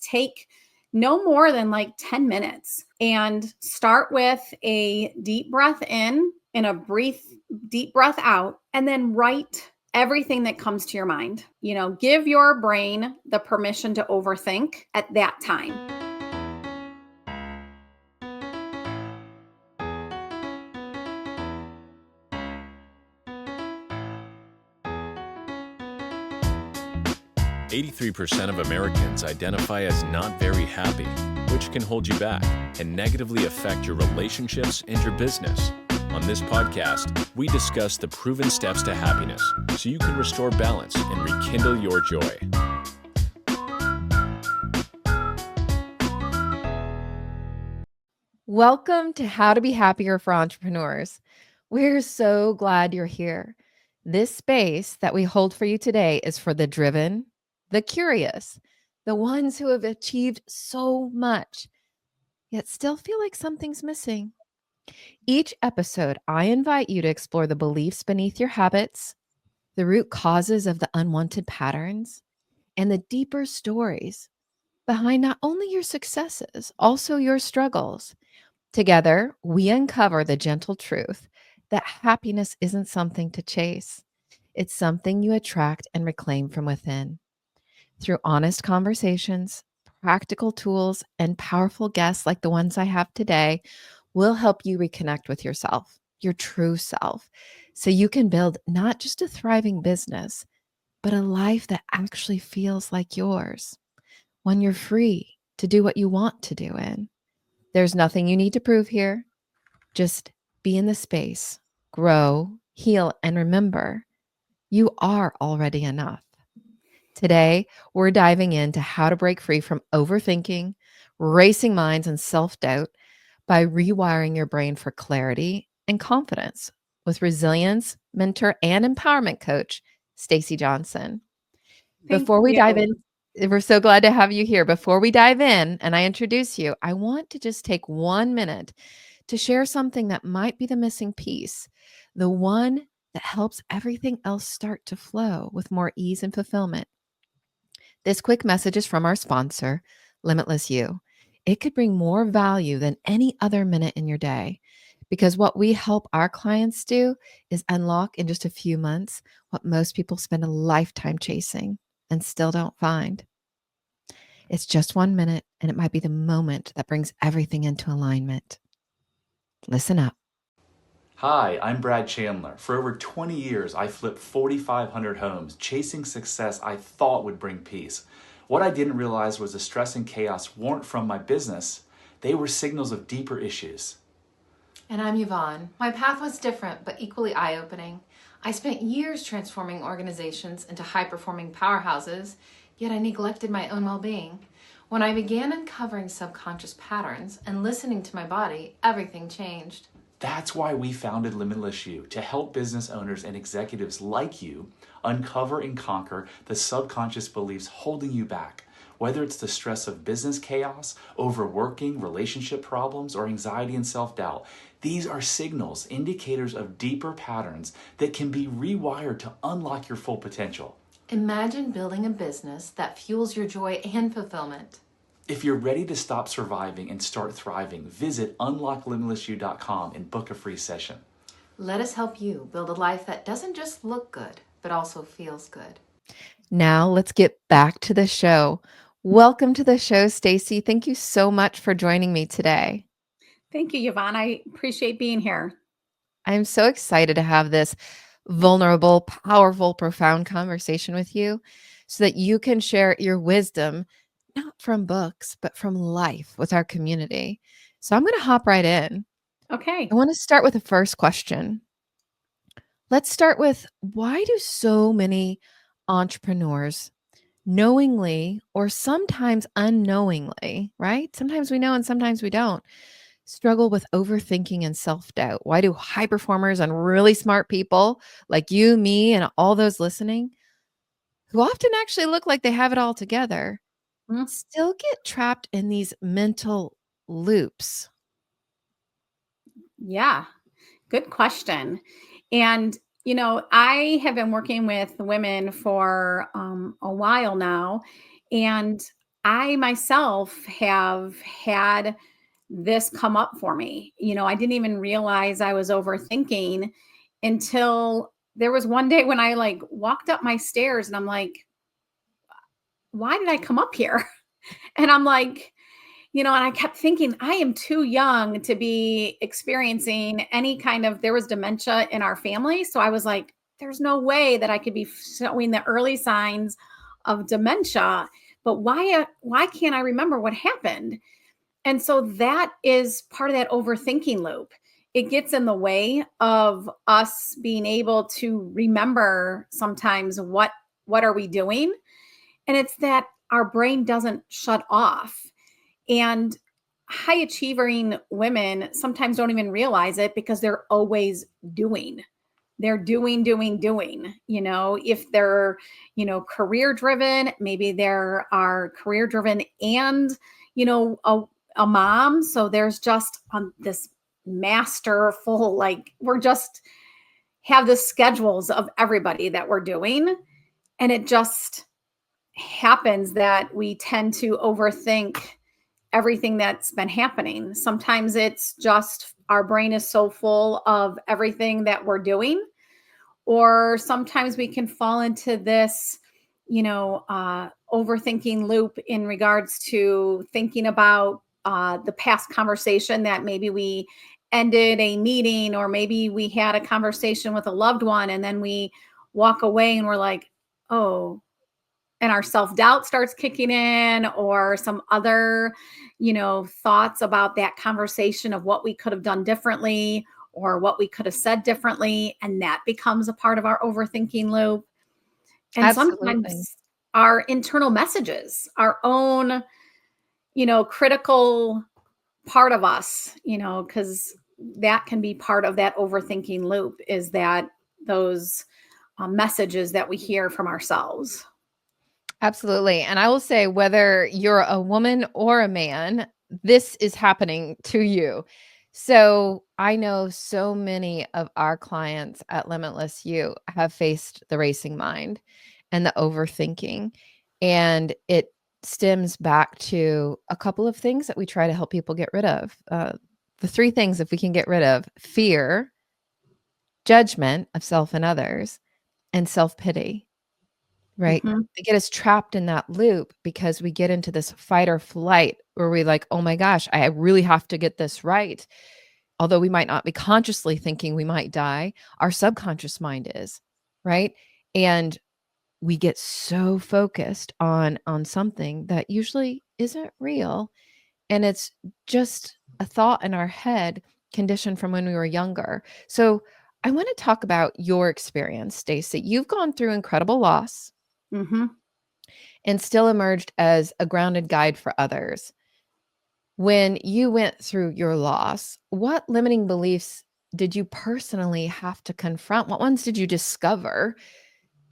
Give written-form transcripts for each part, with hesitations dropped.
take no more than like 10 minutes and start with a deep breath in and a deep breath out, and then write everything that comes to your mind. Give your brain the permission to overthink at that time. "83% of Americans identify as not very happy, which can hold you back and negatively affect your relationships and your business. On this podcast, we discuss the proven steps to happiness so you can restore balance and rekindle your joy." Welcome to How to Be Happier for Entrepreneurs. We're so glad you're here. This space that we hold for you today is for the driven, the curious, the ones who have achieved so much, yet still feel like something's missing. Each episode, I invite you to explore the beliefs beneath your habits, the root causes of the unwanted patterns, and the deeper stories behind not only your successes, also your struggles. Together, we uncover the gentle truth that happiness isn't something to chase. It's something you attract and reclaim from within. Through honest conversations, practical tools, and powerful guests like the ones I have today, we'll help you reconnect with yourself, your true self, so you can build not just a thriving business, but a life that actually feels like yours, one you're free to do what you want to do in. There's nothing you need to prove here. Just be in the space, grow, heal, and remember, you are already enough. Today, we're diving into how to break free from overthinking, racing minds, and self-doubt by rewiring your brain for clarity and confidence with resilience mentor and empowerment coach, Stacey Johnson. Before we dive in, we're so glad to have you here. Before we dive in and I introduce you, I want to just take 1 minute to share something that might be the missing piece, the one that helps everything else start to flow with more ease and fulfillment. This quick message is from our sponsor, Limitless You. It could bring more value than any other minute in your day, because what we help our clients do is unlock in just a few months what most people spend a lifetime chasing and still don't find. It's just 1 minute, and it might be the moment that brings everything into alignment. Listen up. Hi, I'm Brad Chandler. For over 20 years, I flipped 4,500 homes, chasing success I thought would bring peace. What I didn't realize was the stress and chaos weren't from my business. They were signals of deeper issues. And I'm Yvonne. My path was different, but equally eye-opening. I spent years transforming organizations into high-performing powerhouses, yet I neglected my own well-being. When I began uncovering subconscious patterns and listening to my body, everything changed. That's why we founded Limitless You, to help business owners and executives like you uncover and conquer the subconscious beliefs holding you back. Whether it's the stress of business chaos, overworking, relationship problems, or anxiety and self-doubt, these are signals, indicators of deeper patterns that can be rewired to unlock your full potential. Imagine building a business that fuels your joy and fulfillment. If you're ready to stop surviving and start thriving, visit unlocklimitlessyou.com and book a free session. Let us help you build a life that doesn't just look good, but also feels good. Now let's get back to the show. Welcome to the show, Stacey. Thank you so much for joining me today. Thank you, Yvonne. I appreciate being here. I'm so excited to have this vulnerable, powerful, profound conversation with you so that you can share your wisdom, not from books, but from life with our community. So I'm going to hop right in. Okay. I want to start with the first question. Let's start with, why do so many entrepreneurs knowingly or sometimes unknowingly, right? Sometimes we know and sometimes we don't, struggle with overthinking and self-doubt? Why do high performers and really smart people like you, me, and all those listening, who often actually look like they have it all together, still get trapped in these mental loops? Yeah, good question. And, I have been working with women for a while now, and I myself have had this come up for me. I didn't even realize I was overthinking until there was one day when I like walked up my stairs and I'm like, why did I come up here? And I'm like, and I kept thinking, I am too young to be experiencing any kind of, there was dementia in our family. So I was like, there's no way that I could be showing the early signs of dementia. But why can't I remember what happened? And so that is part of that overthinking loop. It gets in the way of us being able to remember sometimes what are we doing? And it's that our brain doesn't shut off. And high achieving women sometimes don't even realize it because they're always doing. They're doing. If they're, career driven, maybe there are career driven and, a mom. So there's just this masterful, like we're just have the schedules of everybody that we're doing. And it just happens that we tend to overthink everything that's been happening. Sometimes it's just our brain is so full of everything that we're doing, or sometimes we can fall into this, overthinking loop in regards to thinking about the past conversation that maybe we ended a meeting, or maybe we had a conversation with a loved one, and then we walk away and we're like, oh, and our self-doubt starts kicking in, or some other, thoughts about that conversation of what we could have done differently or what we could have said differently. And that becomes a part of our overthinking loop. And Absolutely. sometimes our internal messages, our own, critical part of us, because that can be part of that overthinking loop, is that those messages that we hear from ourselves. Absolutely. And I will say, whether you're a woman or a man, this is happening to you. So I know so many of our clients at Limitless You have faced the racing mind and the overthinking. And it stems back to a couple of things that we try to help people get rid of. The three things, if we can get rid of: fear, judgment of self and others, and self-pity. Right? Mhm. They get us trapped in that loop because we get into this fight or flight where we like, oh my gosh, I really have to get this right. Although we might not be consciously thinking we might die, our subconscious mind is, right? And we get so focused on something that usually isn't real, and it's just a thought in our head, conditioned from when we were younger. So I want to talk about your experience, Stacey. You've gone through incredible loss Mhm. and still emerged as a grounded guide for others. When you went through your loss, what limiting beliefs did you personally have to confront? What ones did you discover?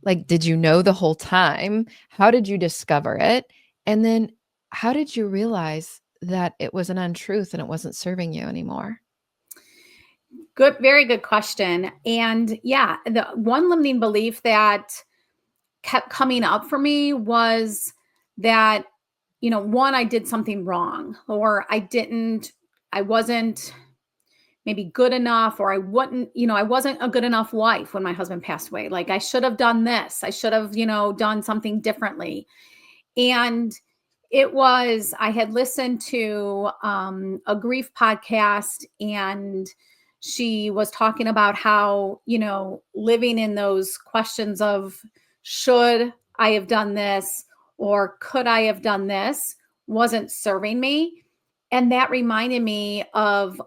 Like, did you know the whole time? How did you discover it? And then how did you realize that it was an untruth and it wasn't serving you anymore? Good, very good question. And yeah, the one limiting belief that kept coming up for me was that, one, I did something wrong, or I wasn't maybe good enough, or I wasn't a good enough wife when my husband passed away. Like I should have done this. I should have, done something differently. And I had listened to a grief podcast, and she was talking about how, living in those questions of should I have done this, or could I have done this, wasn't serving me. And that reminded me of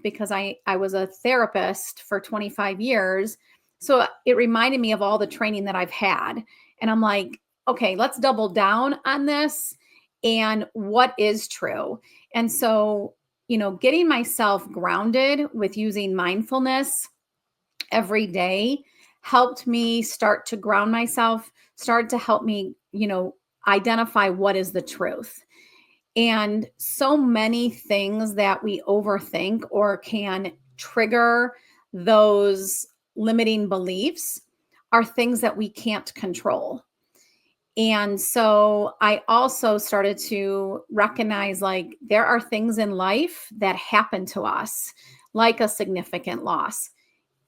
because I was a therapist for 25 years. So it reminded me of all the training that I've had. And I'm like, okay, let's double down on this and what is true. And so, getting myself grounded with using mindfulness every day helped me start to ground myself, start to help me, identify what is the truth. And so many things that we overthink or can trigger those limiting beliefs are things that we can't control. And so I also started to recognize like there are things in life that happen to us, like a significant loss.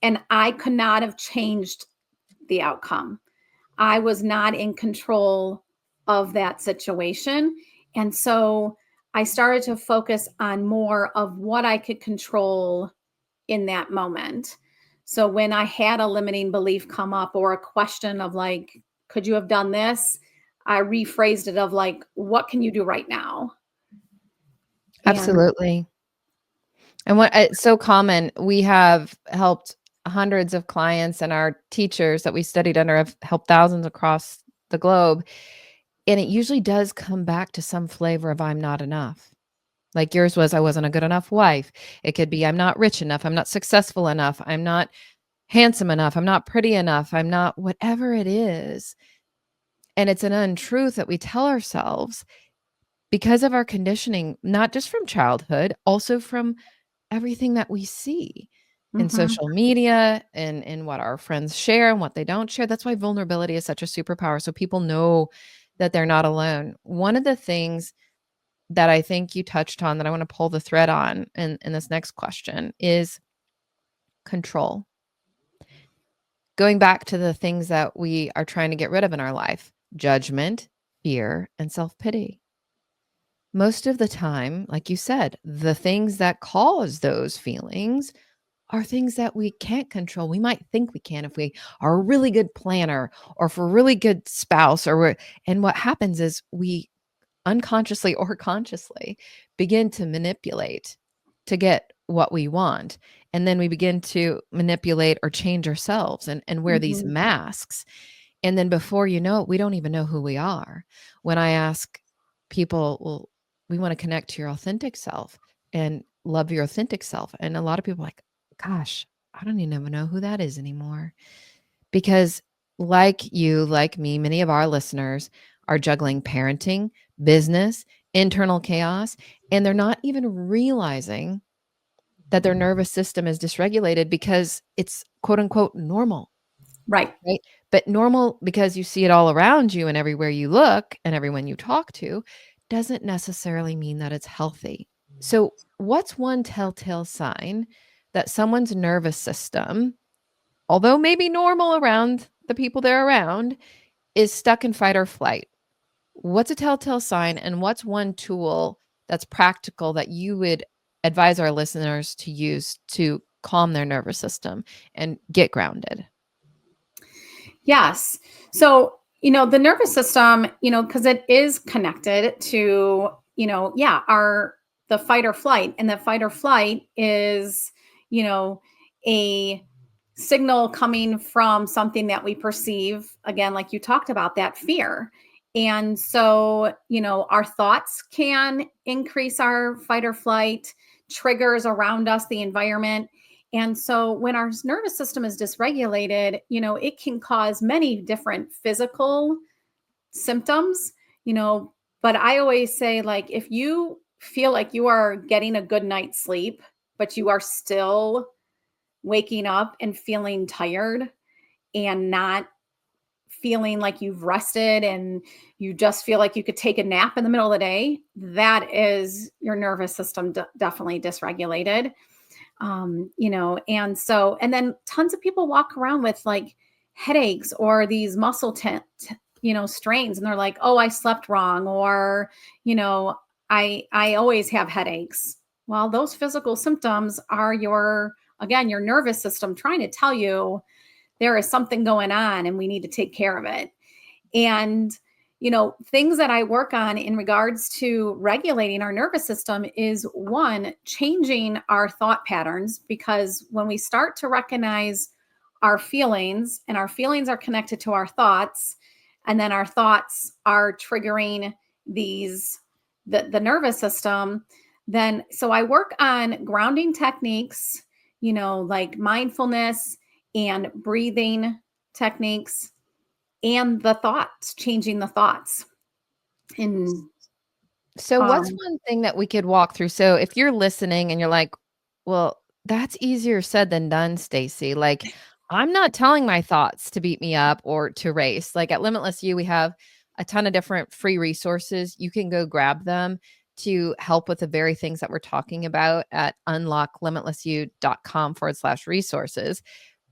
And I could not have changed the outcome. I was not in control of that situation. And so I started to focus on more of what I could control in that moment. So when I had a limiting belief come up or a question of like, could you have done this? I rephrased it of like, what can you do right now? And Absolutely. And what it's so common, we have helped hundreds of clients, and our teachers that we studied under have helped thousands across the globe. And it usually does come back to some flavor of I'm not enough. Like yours was, I wasn't a good enough wife. It could be, I'm not rich enough. I'm not successful enough. I'm not handsome enough. I'm not pretty enough. I'm not whatever it is. And it's an untruth that we tell ourselves because of our conditioning, not just from childhood, also from everything that we see in mhm, social media and in what our friends share and what they don't share. That's why vulnerability is such a superpower. So people know that they're not alone. One of the things that I think you touched on that I want to pull the thread on in this next question is control. Going back to the things that we are trying to get rid of in our life: judgment, fear, and self pity. Most of the time, like you said, the things that cause those feelings are things that we can't control. We might think we can if we are a really good planner or if we're a really good spouse and what happens is we unconsciously or consciously begin to manipulate to get what we want. And then we begin to manipulate or change ourselves and wear these mhm, masks. And then before you know it, we don't even know who we are. When I ask people, well, we want to connect to your authentic self and love your authentic self. And a lot of people are like, gosh, I don't even know who that is anymore. Because like you, like me, many of our listeners are juggling parenting, business, internal chaos, and they're not even realizing that their nervous system is dysregulated because it's quote unquote normal. right. Right? But normal, because you see it all around you and everywhere you look and everyone you talk to, doesn't necessarily mean that it's healthy. So, what's one telltale sign that someone's nervous system, although maybe normal around the people they're around, is stuck in fight or flight? What's a telltale sign, and what's one tool that's practical that you would advise our listeners to use to calm their nervous system and get grounded? Yes. So, the nervous system, because it is connected to, yeah, the fight or flight. And the fight or flight is, a signal coming from something that we perceive, again, like you talked about, that fear. And so, our thoughts can increase our fight or flight, triggers around us, the environment. And so when our nervous system is dysregulated, it can cause many different physical symptoms, but I always say, like, if you feel like you are getting a good night's sleep, but you are still waking up and feeling tired and not feeling like you've rested and you just feel like you could take a nap in the middle of the day, that is your nervous system definitely dysregulated. And then tons of people walk around with like headaches or these muscle strains, and they're like, oh, I slept wrong, or I always have headaches. Well, those physical symptoms are your nervous system trying to tell you there is something going on and we need to take care of it. And things that I work on in regards to regulating our nervous system is, one, changing our thought patterns, because when we start to recognize our feelings, and our feelings are connected to our thoughts, and then our thoughts are triggering the nervous system, then so I work on grounding techniques, like mindfulness and breathing techniques, and the thoughts, changing the thoughts. And So, what's um, one thing that we could walk through? So, if you're listening and you're like, well, that's easier said than done, Stacey. Like, I'm not telling my thoughts to beat me up or to race. Like at Limitless You, we have a ton of different free resources. You can go grab them to help with the very things that we're talking about at unlocklimitlessyou.com/resources.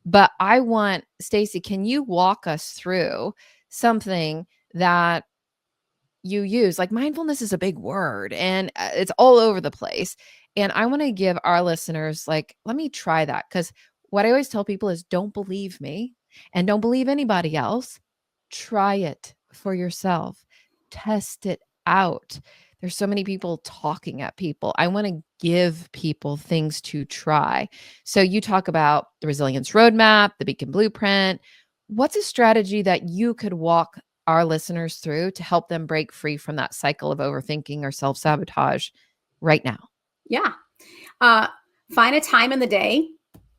But I want, Stacey, can you walk us through something that you use? Like, mindfulness is a big word and it's all over the place. And I want to give our listeners, like, let me try that. Because what I always tell people is don't believe me and don't believe anybody else. Try it for yourself. Test it out. There's so many people talking at people. I want to give people things to try. So you talk about the resilience roadmap, the beacon blueprint. What's a strategy that you could walk our listeners through to help them break free from that cycle of overthinking or self-sabotage right now? Yeah. Find a time in the day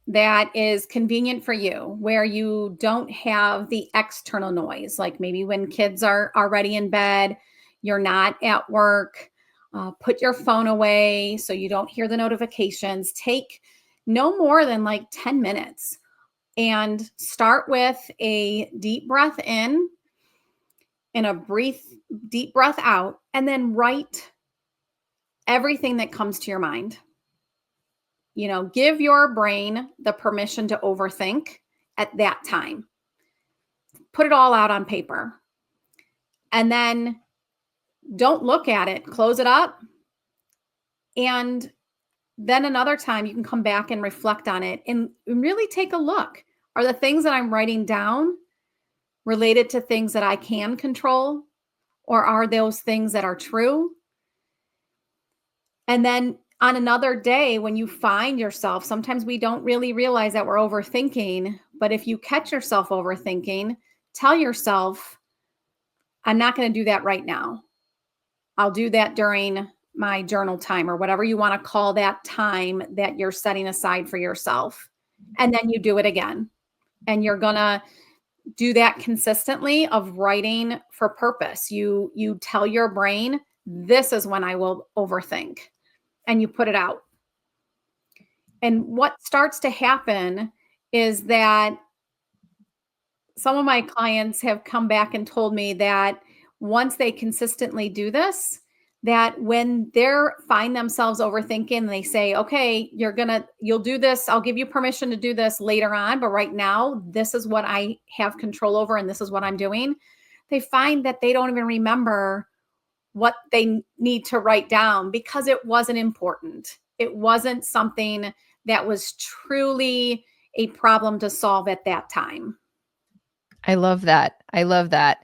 that is convenient for you, where you don't have the external noise, like maybe when kids are already in bed, you're not at work. Put your phone away so you don't hear the notifications. Take no more than like 10 minutes and start with a deep breath in and a deep breath out, and then write everything that comes to your mind. Give your brain the permission to overthink at that time. Put it all out on paper. And then don't look at it. Close it up. And then another time you can come back and reflect on it and really take a look. Are the things that I'm writing down related to things that I can control? Or are those things that are true? And then on another day, when you find yourself, sometimes we don't really realize that we're overthinking, but if you catch yourself overthinking, tell yourself, I'm not going to do that right now. I'll do that during my journal time, or whatever you want to call that time that you're setting aside for yourself. And then you do it again. And you're going to do that consistently of writing for purpose. You tell your brain, this is when I will overthink. And you put it out. And what starts to happen is that some of my clients have come back and told me that once they consistently do this, that when they find themselves overthinking, they say, okay, you'll do this. I'll give you permission to do this later on. But right now, this is what I have control over, and this is what I'm doing. They find that they don't even remember what they need to write down because it wasn't important. It wasn't something that was truly a problem to solve at that time. I love that. I love that.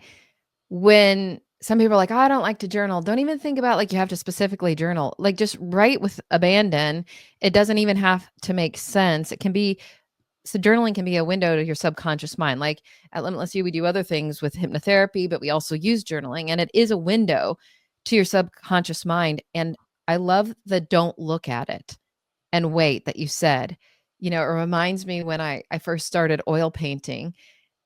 When some people are like, oh, I don't like to journal. Don't even think about like you have to specifically journal. Like just write with abandon. It doesn't even have to make sense. So journaling can be a window to your subconscious mind. Like at Limitless You, we do other things with hypnotherapy, but we also use journaling, and it is a window to your subconscious mind. And I love the don't look at it and wait that you said. It reminds me when I first started oil painting,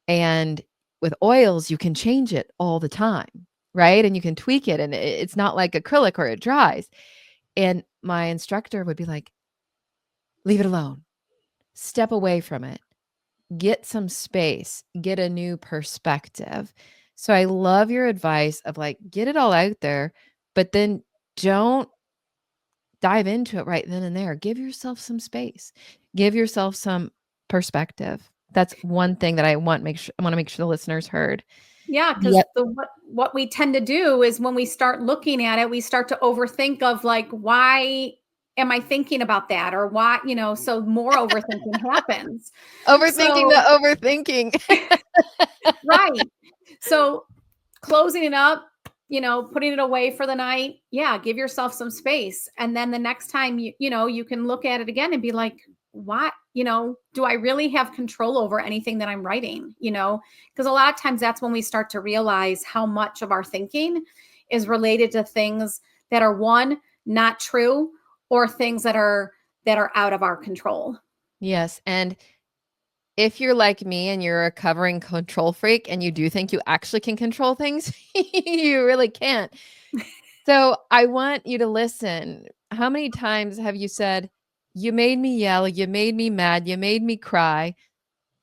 and with oils, you can change it all the time, right? And you can tweak it, and it's not like acrylic or it dries. And my instructor would be like, leave it alone. Step away from it. Get some space. Get a new perspective. So I love your advice of like, get it all out there, but then don't dive into it right then and there. Give yourself some space. Give yourself some perspective. That's one thing that I want to make sure the listeners heard. Yeah, because what we tend to do is when we start looking at it, we start to overthink of like, why am I thinking about that? Or why, so more overthinking happens. Overthinking the overthinking. Right. So closing it up, putting it away for the night. Yeah. Give yourself some space. And then the next time you can look at it again and be like, what, do I really have control over anything that I'm writing? Because a lot of times that's when we start to realize how much of our thinking is related to things that are, one, not true, or things that are out of our control. Yes. And if you're like me and you're a recovering control freak and you do think you actually can control things, you really can't. So I want you to listen. How many times have you said, you made me yell, you made me mad, you made me cry?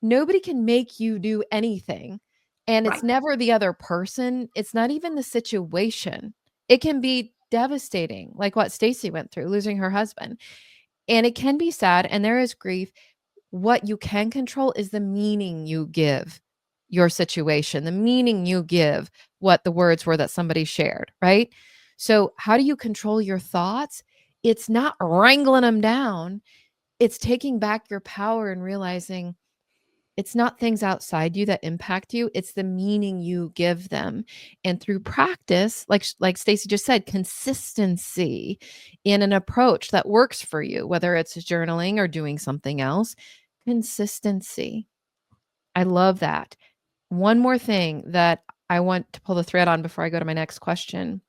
Nobody can make you do anything. And Right. it's never the other person. It's not even the situation. It can be devastating, like what Stacey went through, losing her husband. And it can be sad and there is grief. What you can control is the meaning you give your situation, the meaning you give what the words were that somebody shared, right? So, how do you control your thoughts? It's not wrangling them down. It's taking back your power and realizing it's not things outside you that impact you, it's the meaning you give them. And through practice, like Stacey just said, consistency in an approach that works for you, whether it's journaling or doing something else, consistency. I love that. One more thing that I want to pull the thread on before I go to my next question.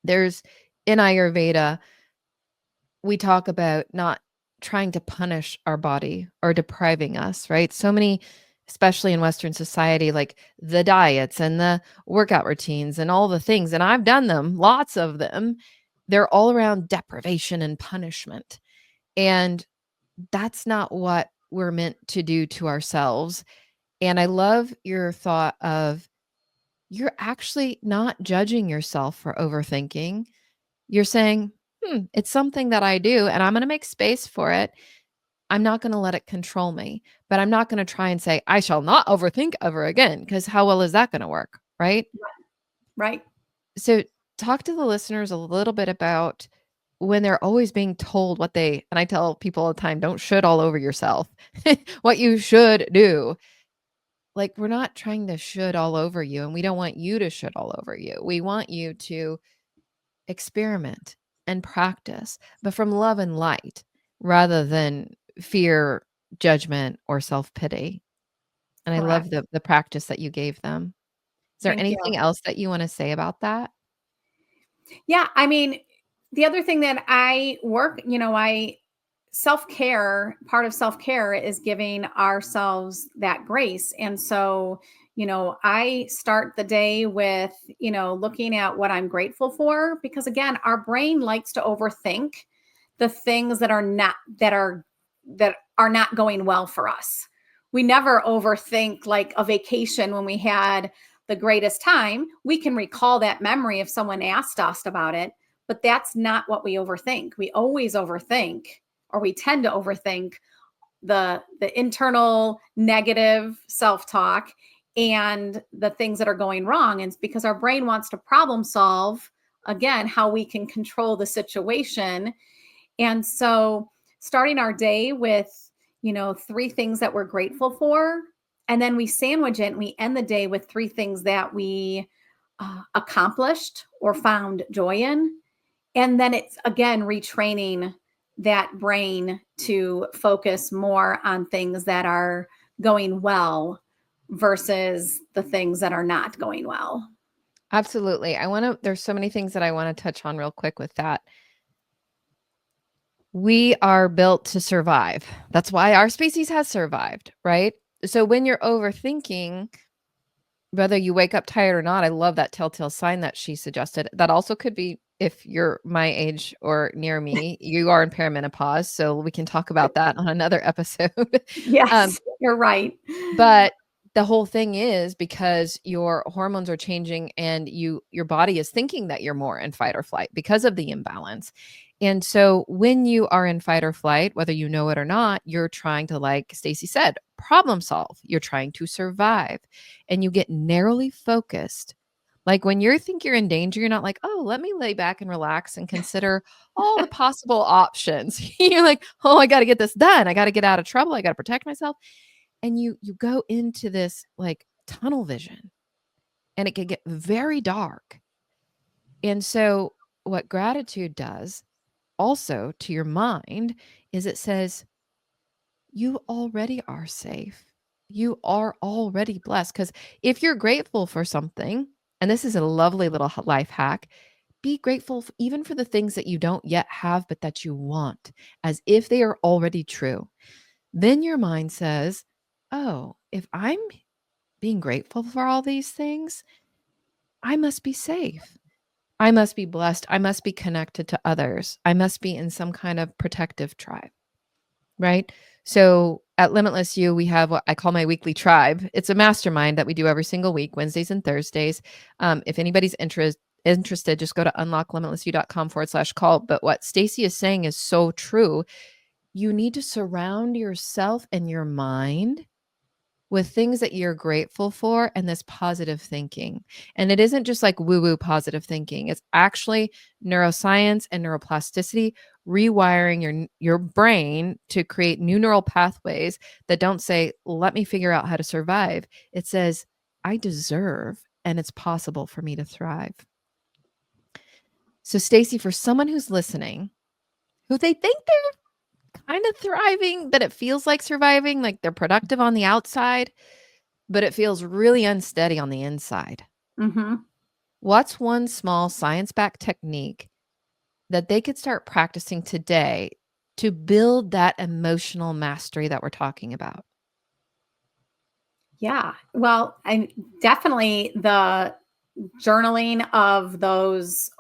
There's in Ayurveda, we talk about not trying to punish our body or depriving us, right? So many, especially in Western society, like the diets and the workout routines and all the things, and I've done them, lots of them, they're all around deprivation and punishment. And that's not what we're meant to do to ourselves. And I love your thought of you're actually not judging yourself for overthinking. You're saying, it's something that I do, and I'm going to make space for it. I'm not going to let it control me, but I'm not going to try and say, I shall not overthink ever again, because how well is that going to work? Right. Right. So, talk to the listeners a little bit about when they're always being told what they, and I tell people all the time, don't should all over yourself, what you should do. Like, we're not trying to should all over you, and we don't want you to should all over you. We want you to experiment and practice, but from love and light rather than fear, judgment, or self-pity. And I Correct. love the practice that you gave them. Is there Thank you. anything else that you want to say about that? Yeah. I mean, the other thing that I work, I self care, part of self care is giving ourselves that grace. And so, I start the day with, looking at what I'm grateful for, because again, our brain likes to overthink the things that are not going well for us. We never overthink like a vacation when we had the greatest time. We can recall that memory if someone asked us about it, but that's not what we overthink. We always overthink, or we tend to overthink the internal negative self-talk and the things that are going wrong. And it's because our brain wants to problem solve, again, how we can control the situation. And so starting our day with, three things that we're grateful for, and then we sandwich it and we end the day with three things that we accomplished or found joy in. And then it's again retraining that brain to focus more on things that are going well versus the things that are not going well. Absolutely. There's so many things that I want to touch on real quick with that. We are built to survive. That's why our species has survived, right? So when you're overthinking, whether you wake up tired or not, I love that telltale sign that she suggested. That also could be if you're my age or near me, you are in perimenopause. So we can talk about that on another episode. Yes, you're right. But the whole thing is because your hormones are changing and your body is thinking that you're more in fight or flight because of the imbalance. And so when you are in fight or flight, whether you know it or not, you're trying to, like Stacey said, problem solve. You're trying to survive and you get narrowly focused. Like when you think you're in danger, you're not like, oh, let me lay back and relax and consider all the possible options. You're like, oh, I got to get this done. I got to get out of trouble. I got to protect myself. And you go into this like tunnel vision and it can get very dark. And so what gratitude does also to your mind is it says, you already are safe. You are already blessed. Because if you're grateful for something, and this is a lovely little life hack, be grateful even for the things that you don't yet have, but that you want, as if they are already true. Then your mind says, oh, if I'm being grateful for all these things, I must be safe. I must be blessed. I must be connected to others. I must be in some kind of protective tribe, right? So at Limitless You, we have what I call my weekly tribe. It's a mastermind that we do every single week, Wednesdays and Thursdays. If anybody's interested, just go to unlocklimitlessyou.com/call. But what Stacey is saying is so true. You need to surround yourself and your mind with things that you're grateful for and this positive thinking. And it isn't just like woo-woo positive thinking. It's actually neuroscience and neuroplasticity rewiring your brain to create new neural pathways that don't say, let me figure out how to survive. It says, I deserve and it's possible for me to thrive. So Stacey, for someone who's listening, who they think they're kind of thriving, but it feels like surviving, like they're productive on the outside, but it feels really unsteady on the inside. Mm-hmm. What's one small science-backed technique that they could start practicing today to build that emotional mastery that we're talking about? Yeah. Well, I definitely the journaling of those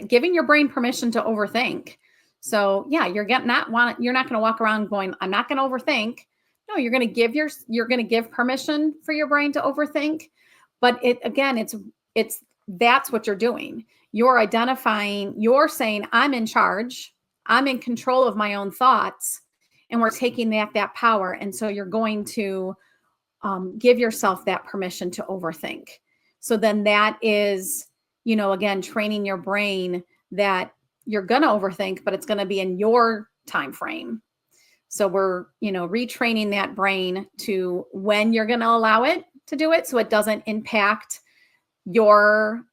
giving your brain permission to overthink. So yeah, you're not going to walk around going, I'm not going to overthink. No, you're going to give permission for your brain to overthink. But that's what you're doing. You're identifying, you're saying, I'm in charge. I'm in control of my own thoughts. And we're taking that power. And so you're going to give yourself that permission to overthink. So then that is, again, training your brain that you're going to overthink, but it's going to be in your time frame. So we're, retraining that brain to when you're going to allow it to do it, so it doesn't impact your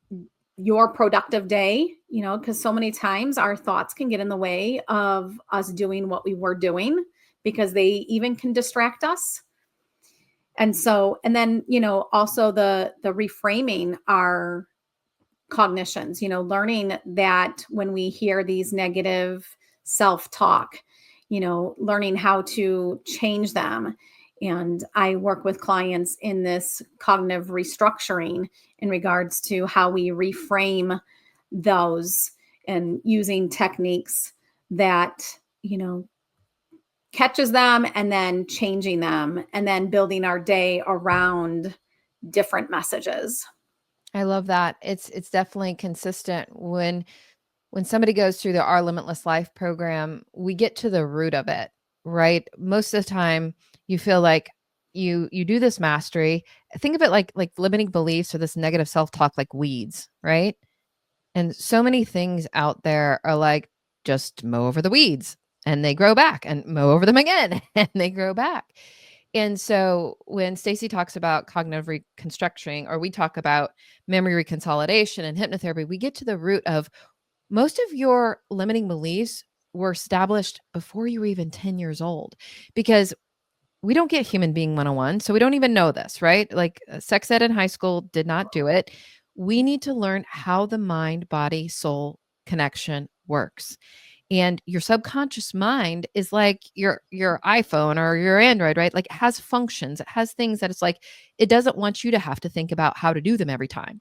productive day, because so many times our thoughts can get in the way of us doing what we were doing, because they even can distract us. And so, and then, also the reframing our cognitions, learning that when we hear these negative self-talk, learning how to change them. And I work with clients in this cognitive restructuring in regards to how we reframe those, and using techniques that, catches them, and then changing them, and then building our day around different messages. I love that. It's definitely consistent. When somebody goes through the Our Limitless Life program, we get to the root of it, right? Most of the time you feel like you do this mastery. Think of it like limiting beliefs or this negative self-talk like weeds, right? And so many things out there are like, just mow over the weeds and they grow back, and mow over them again and they grow back. And so when Stacey talks about cognitive reconstructing, or we talk about memory reconsolidation and hypnotherapy, we get to the root of most of your limiting beliefs were established before you were even 10 years old, because we don't get human being 101. So we don't even know this, right? Like sex ed in high school did not do it. We need to learn how the mind, body, soul connection works. And your subconscious mind is like your iPhone or your Android, right? Like it has functions. It has things that it's like, it doesn't want you to have to think about how to do them every time.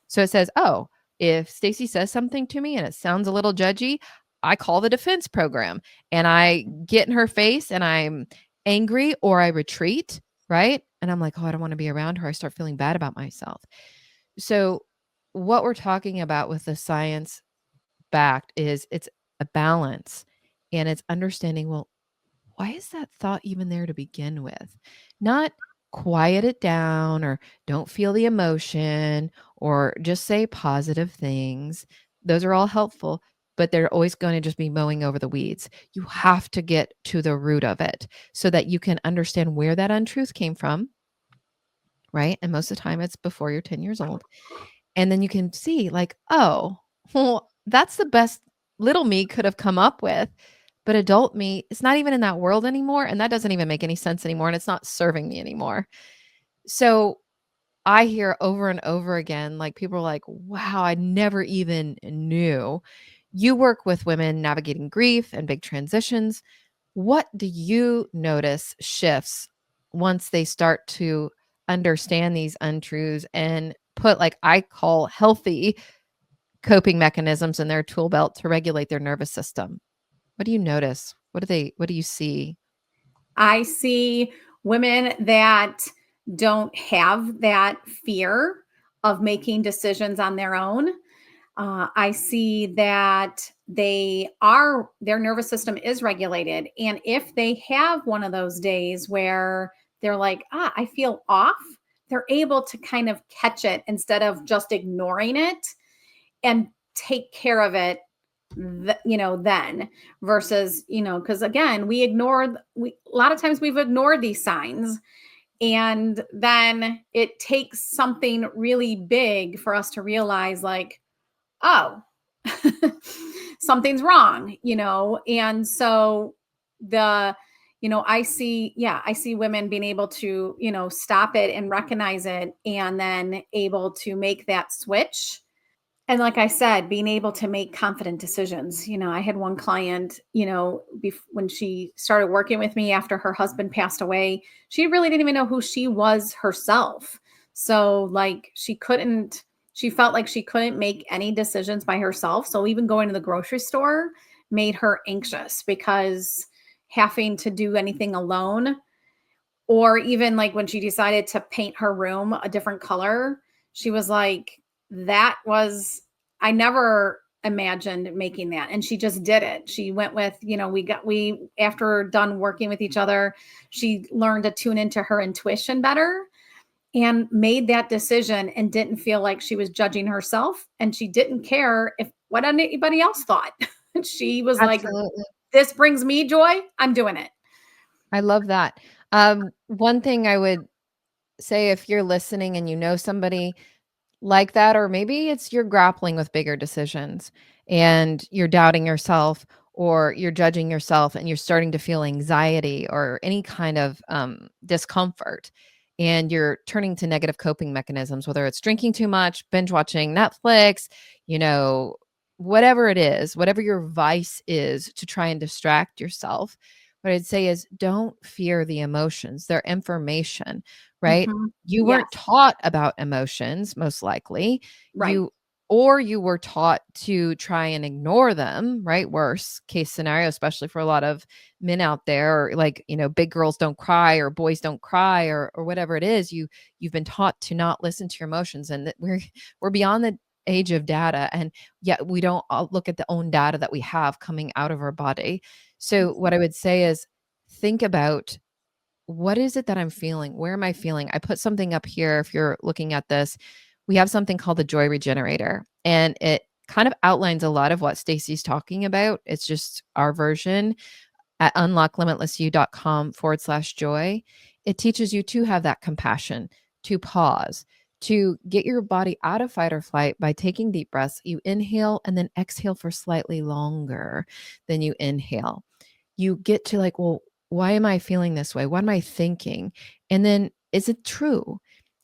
So it says, oh, if Stacey says something to me and it sounds a little judgy, I call the defense program and I get in her face and I'm angry, or I retreat, right? And I'm like, oh, I don't want to be around her. I start feeling bad about myself. So what we're talking about with the science backed is it's a balance, and it's understanding, well, why is that thought even there to begin with? Not quiet it down or don't feel the emotion or just say positive things. Those are all helpful, but they're always going to just be mowing over the weeds. You have to get to the root of it so that you can understand where that untruth came from, right? And most of the time it's before you're 10 years old. And then you can see like, oh, well, that's the best little me could have come up with. But adult me, it's not even in that world anymore. And that doesn't even make any sense anymore. And it's not serving me anymore. So I hear over and over again, like people are like, wow, I never even knew. You work with women navigating grief and big transitions. What do you notice shifts once they start to understand these untruths and put, like I call, healthy coping mechanisms in their tool belt to regulate their nervous system? What do you notice? What do you see? I see women that don't have that fear of making decisions on their own. I see that their nervous system is regulated. And if they have one of those days where they're like, I feel off, they're able to kind of catch it instead of just ignoring it and take care of it then versus, because again, a lot of times we've ignored these signs, and then it takes something really big for us to realize, like, oh, something's wrong, and so I see women being able to, stop it and recognize it, and then able to make that switch. And like I said, being able to make confident decisions. I had one client, when she started working with me after her husband passed away, she really didn't even know who she was herself. So like she felt like she couldn't make any decisions by herself. So even going to the grocery store made her anxious, because having to do anything alone, or even like when she decided to paint her room a different color, she was like, I never imagined making that. And she just did it. She went with, after done working with each other, she learned to tune into her intuition better and made that decision, and didn't feel like she was judging herself. And she didn't care what anybody else thought. She was like, Absolutely. this brings me joy, I'm doing it. I love that. One thing I would say, if you're listening and you know somebody like that, or maybe it's you're grappling with bigger decisions and you're doubting yourself, or you're judging yourself and you're starting to feel anxiety or any kind of discomfort, and you're turning to negative coping mechanisms, whether it's drinking too much, binge watching Netflix, you know, whatever it is, whatever your vice is to try and distract yourself. What I'd say is, don't fear the emotions. They're information, right? Mhm. You Yes. weren't taught about emotions, most likely. Right. You were taught to try and ignore them, right? Worst case scenario, especially for a lot of men out there, or like, big girls don't cry, or boys don't cry, or whatever it is. You've been taught to not listen to your emotions, and that we're beyond the age of data, and yet we don't look at the own data that we have coming out of our body. So what I would say is, think about, what is it that I'm feeling? Where am I feeling? I put something up here. If you're looking at this, we have something called the Joy Regenerator, and it kind of outlines a lot of what Stacey's talking about. It's just our version at unlocklimitlessyou.com/joy. It teaches you to have that compassion, to pause, to get your body out of fight or flight by taking deep breaths. You inhale and then exhale for slightly longer than you inhale. You get to, like, well, why am I feeling this way? What am I thinking? And then, is it true?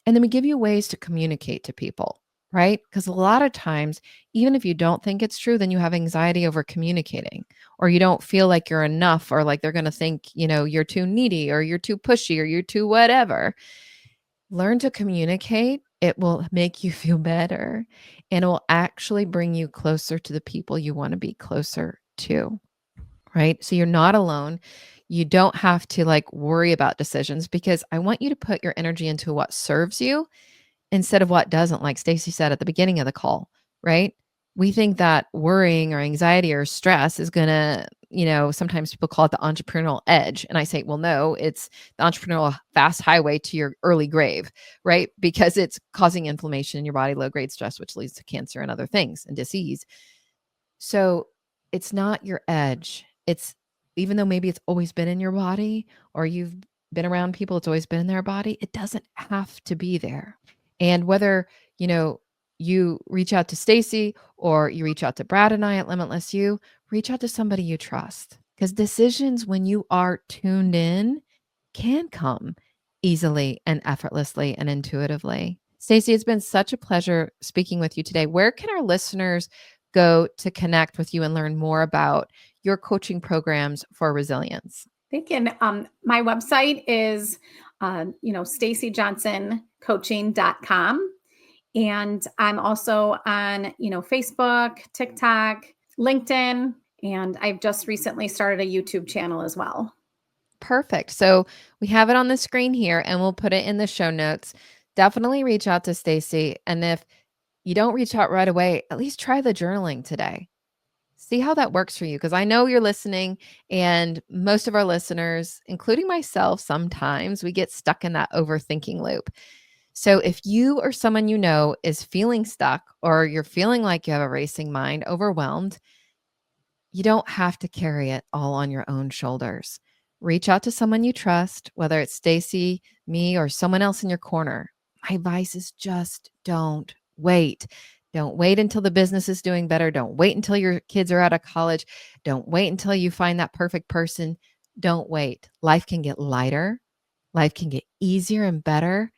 And then we give you ways to communicate to people, right? Because a lot of times, even if you don't think it's true, then you have anxiety over communicating, or you don't feel like you're enough, or like they're going to think, you're too needy, or you're too pushy, or you're too whatever. Learn to communicate. It will make you feel better, and it will actually bring you closer to the people you want to be closer to. Right? So you're not alone. You don't have to like worry about decisions, because I want you to put your energy into what serves you instead of what doesn't, like Stacey said at the beginning of the call, right? We think that worrying or anxiety or stress is going to, sometimes people call it the entrepreneurial edge. And I say, well, no, it's the entrepreneurial fast highway to your early grave, right? Because it's causing inflammation in your body, low grade stress, which leads to cancer and other things and disease. So it's not your edge. It's, even though maybe it's always been in your body, or you've been around people, it's always been in their body, it doesn't have to be there. And whether, you reach out to Stacey, or you reach out to Brad and I at Limitless You, reach out to somebody you trust, because decisions, when you are tuned in, can come easily and effortlessly and intuitively. Stacey, it's been such a pleasure speaking with you today. Where can our listeners go to connect with you and learn more about your coaching programs for resilience? They can, my website is, staceyjohnsoncoaching.com. And I'm also on, Facebook, TikTok, LinkedIn, and I've just recently started a YouTube channel as well. Perfect. So we have it on the screen here and we'll put it in the show notes. Definitely reach out to Stacey. And if you don't reach out right away, at least try the journaling today. See how that works for you. Because I know you're listening, and most of our listeners, including myself, sometimes we get stuck in that overthinking loop. So if you or someone you know is feeling stuck, or you're feeling like you have a racing mind, overwhelmed, you don't have to carry it all on your own shoulders. Reach out to someone you trust, whether it's Stacey, me, or someone else in your corner. My advice is just don't wait. Don't wait until the business is doing better. Don't wait until your kids are out of college. Don't wait until you find that perfect person. Don't wait. Life can get lighter. Life can get easier and better.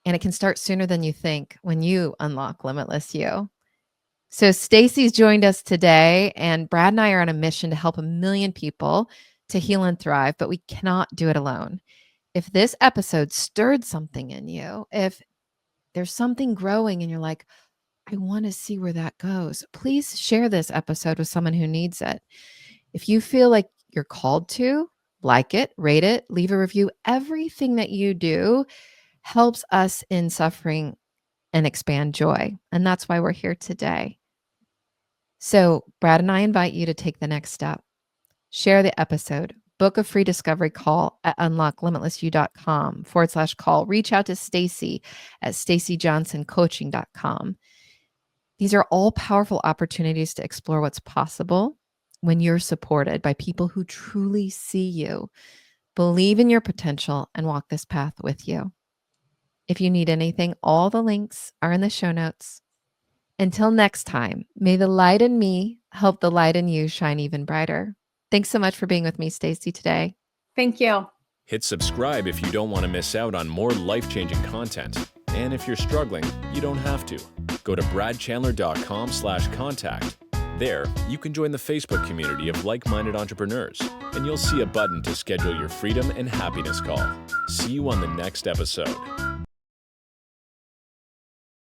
And it can start sooner than you think when you unlock limitless you. So Stacey's joined us today, and Brad and I are on a mission to help 1 million people to heal and thrive, but we cannot do it alone. If this episode stirred something in you, if there's something growing and you're like, I want to see where that goes, please share this episode with someone who needs it. If you feel like you're called to, like it, rate it, leave a review. Everything that you do helps us in suffering and expand joy. And that's why we're here today. So Brad and I invite you to take the next step. Share the episode. Book a free discovery call at unlocklimitlessyou.com/call. Reach out to Stacey at staceyjohnsoncoaching.com. These are all powerful opportunities to explore what's possible when you're supported by people who truly see you, believe in your potential, and walk this path with you. If you need anything, all the links are in the show notes. Until next time, may the light in me help the light in you shine even brighter. Thanks so much for being with me, Stacey, today. Thank you. Hit subscribe if you don't want to miss out on more life-changing content. And if you're struggling, you don't have to. Go to bradchandler.com/contact. There, you can join the Facebook community of like-minded entrepreneurs, and you'll see a button to schedule your freedom and happiness call. See you on the next episode.